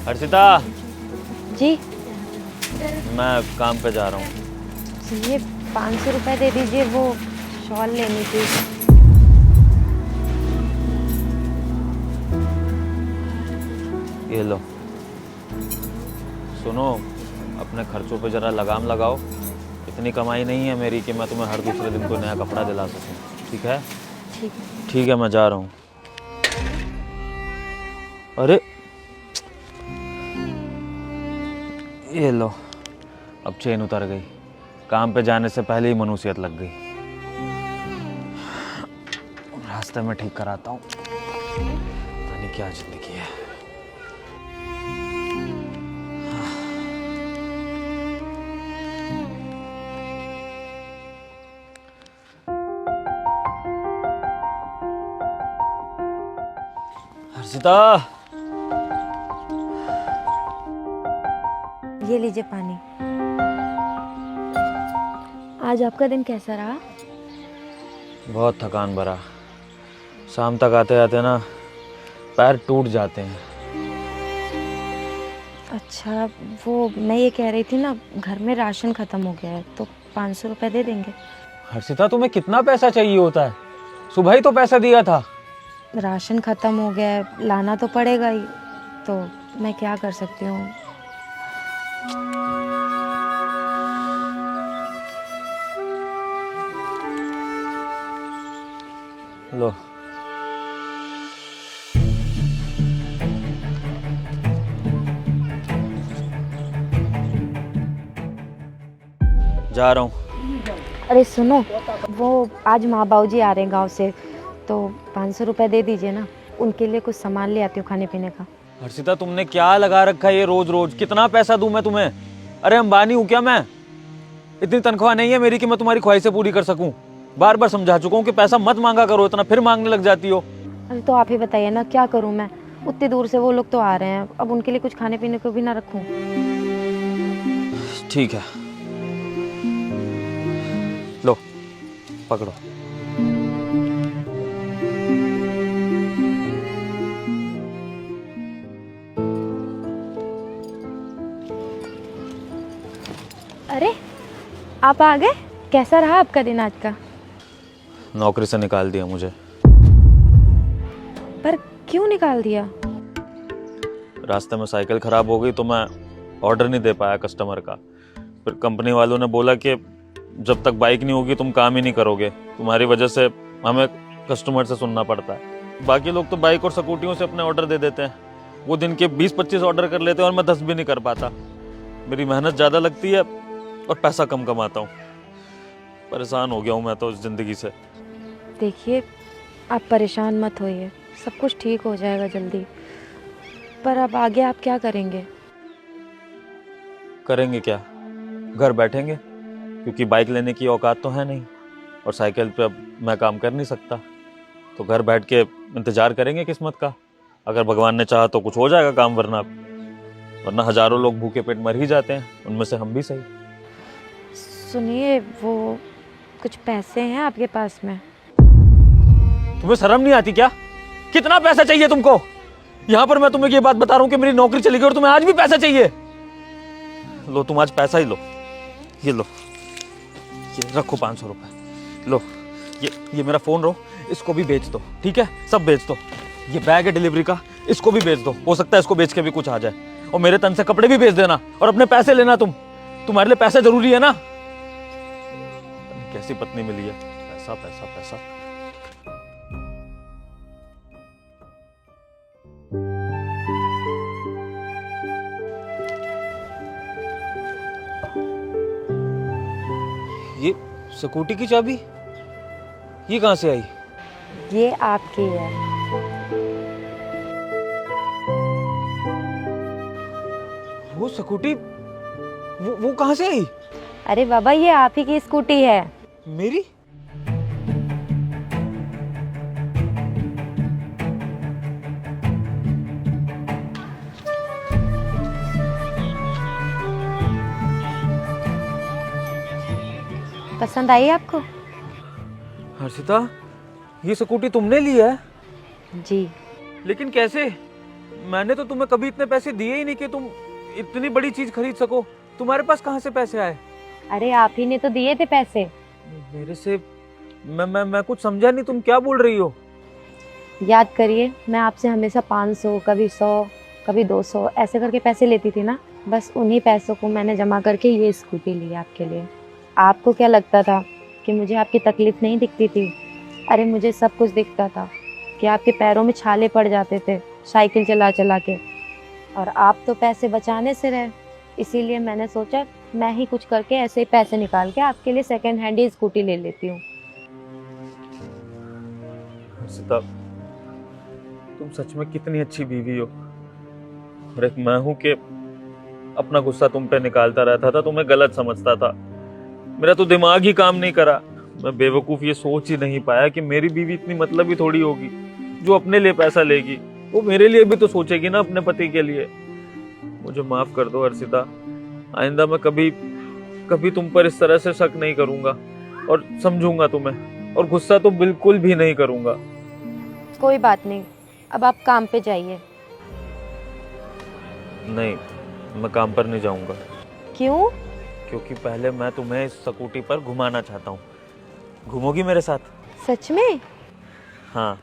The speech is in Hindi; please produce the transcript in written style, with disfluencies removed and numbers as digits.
हर्षिता, जी मैं काम पे जा रहा हूँ। ये 500 रुपये दे दीजिए, वो शॉल लेनी थी। ये लो। सुनो, अपने खर्चों पे जरा लगाम लगाओ। इतनी कमाई नहीं है मेरी कि मैं तुम्हें हर दूसरे दिन कोई नया कपड़ा दिला सकूं। ठीक है? ठीक। ठीक है, मैं जा रहा हूँ। अरे ये लो, अब चेन उतर गई। काम पे जाने से पहले ही मनुष्यत लग गई। रास्ते में ठीक कराता हूँ। पता नहीं क्या जिंदगी है। हर्षिता, ये लीजिए पानी। आज आपका दिन कैसा रहा? बहुत थकान भरा। शाम तक आते आते ना पैर टूट जाते हैं। अच्छा, वो मैं ये कह रही थी ना, घर में राशन ख़त्म हो गया है तो 500 रुपये दे देंगे? हर्षिता, तुम्हें कितना पैसा चाहिए होता है? सुबह ही तो पैसा दिया था। राशन ख़त्म हो गया है, लाना तो पड़ेगा ही, तो मैं क्या कर सकती हूँ? लो। जा रहा हूँ। अरे सुनो, वो आज माँ बाबूजी आ रहे हैं गांव से, तो 500 रुपये दे दीजिए ना, उनके लिए कुछ सामान ले आती हूँ खाने पीने का। हर्षिता, तुमने क्या लगा रखा है ये रोज रोज? कितना पैसा दूं मैं तुम्हें? अरे अंबानी हूं क्या मैं? इतनी तनख्वाह नहीं है मेरी कि मैं तुम्हारी ख्वाहिशें पूरी कर सकूं। बार बार समझा चुका हूं कि पैसा मत मांगा करो इतना, फिर मांगने लग जाती हो। अरे तो आप ही बताइए ना, क्या करूँ मैं? उतनी दूर से वो लोग तो आ रहे हैं, अब उनके लिए कुछ खाने पीने को भी ना रखूँ? ठीक है, लो पकड़ो। अरे आप आ गए? कैसा रहा आपका दिन आज का? नौकरी से निकाल दिया मुझे। पर क्यों निकाल दिया? रास्ते में साइकिल खराब हो गई तो मैं ऑर्डर नहीं दे पाया कस्टमर का। फिर कंपनी वालों ने बोला कि जब तक बाइक नहीं होगी तुम काम ही नहीं करोगे, तुम्हारी वजह से हमें कस्टमर से सुनना पड़ता है। बाकी लोग तो बाइक और स्कूटियों से अपने ऑर्डर दे देते हैं। वो दिन के 20-25 ऑर्डर कर लेते हैं और मैं 10 भी नहीं कर पाता। मेरी मेहनत ज़्यादा लगती है और पैसा कम कमाता हूँ। परेशान हो गया हूँ मैं तो इस ज़िंदगी से। देखिए, आप परेशान मत होइए, सब कुछ ठीक हो जाएगा जल्दी। पर अब आगे आप क्या करेंगे? करेंगे क्या? घर बैठेंगे, क्योंकि बाइक लेने की औकात तो है नहीं और साइकिल पे अब मैं काम कर नहीं सकता। तो घर बैठ के इंतजार करेंगे किस्मत का। अगर भगवान ने चाहा तो कुछ हो जाएगा काम, वरना हजारों लोग भूखे पेट मर ही जाते हैं, उनमें से हम भी सही। सुनिए, वो कुछ पैसे हैं आपके पास में? तुम्हें शर्म नहीं आती क्या? कितना पैसा चाहिए तुमको? यहाँ पर मैं तुम्हें ये बात बता रहा हूँ कि मेरी नौकरी चली गई और तुम्हें आज भी पैसा चाहिए। लो, तुम आज पैसा ही लो। ये लो, ये रखो 500 रुपए। लो, ये मेरा फोन रो, इसको भी बेच दो। ठीक है, सब बेच दो। ये बैग है डिलीवरी का, इसको भी बेच दो। हो सकता है इसको बेच के भी कुछ आ जाए। और मेरे तन से कपड़े भी बेच देना और अपने पैसे लेना। तुम्हारे लिए पैसा जरूरी है ना? कैसी पत्नी मिली है, पैसा पैसा पैसा। ये स्कूटी की चाबी ये कहां से आई? ये आपकी है। वो स्कूटी वो कहां से आई? अरे बाबा, ये आप ही की स्कूटी है। मेरी? पसंद आई आपको? हर्षिता, ये स्कूटी तुमने ली है? जी। लेकिन कैसे? मैंने तो तुम्हें कभी इतने पैसे दिए ही नहीं कि तुम इतनी बड़ी चीज खरीद सको। तुम्हारे पास कहाँ से पैसे आए? अरे आप ही ने तो दिए थे पैसे। मेरे से मैं कुछ समझा नहीं, तुम क्या बोल रही हो? याद करिए, मैं आपसे हमेशा 500, कभी 100, कभी 200 ऐसे करके पैसे लेती थी ना। बस उन्हीं पैसों को मैंने जमा करके ये स्कूटी ली आपके लिए। आपको क्या लगता था कि मुझे आपकी तकलीफ नहीं दिखती थी? अरे मुझे सब कुछ दिखता था कि आपके पैरों में छाले पड़ जाते थे साइकिल चला चला के, और आप तो पैसे बचाने से रहे। इसीलिए मैंने सोचा मैं ही कुछ करके ऐसे ही पैसे निकाल के आपके लिए सेकंड हैंड ही स्कूटी ले लेती हूँ। हर्षिता, तुम सच में कितनी अच्छी बीवी हो। और एक मैं हूं कि अपना गुस्सा तुम पे निकालता रहता था, तुम्हें गलत समझता था। मेरा तो दिमाग ही काम नहीं करा। मैं बेवकूफ ये सोच ही नहीं पाया कि मेरी बीवी इतनी मतलबी थोड़ी होगी जो अपने लिए पैसा लेगी। वो मेरे लिए भी तो सोचेगी ना, अपने पति के लिए। मुझे माफ कर दो हर्षिता, आइंदा मैं कभी तुम पर इस तरह से शक नहीं करूंगा और समझूंगा तुम्हें, और गुस्सा तो बिल्कुल भी नहीं करूंगा। कोई बात नहीं, अब आप काम पे जाइए। नहीं, मैं काम पर नहीं जाऊंगा। क्यों? क्योंकि पहले मैं तुम्हें इस स्कूटी पर घुमाना चाहता हूँ। घूमोगी मेरे साथ? सच में? हाँ।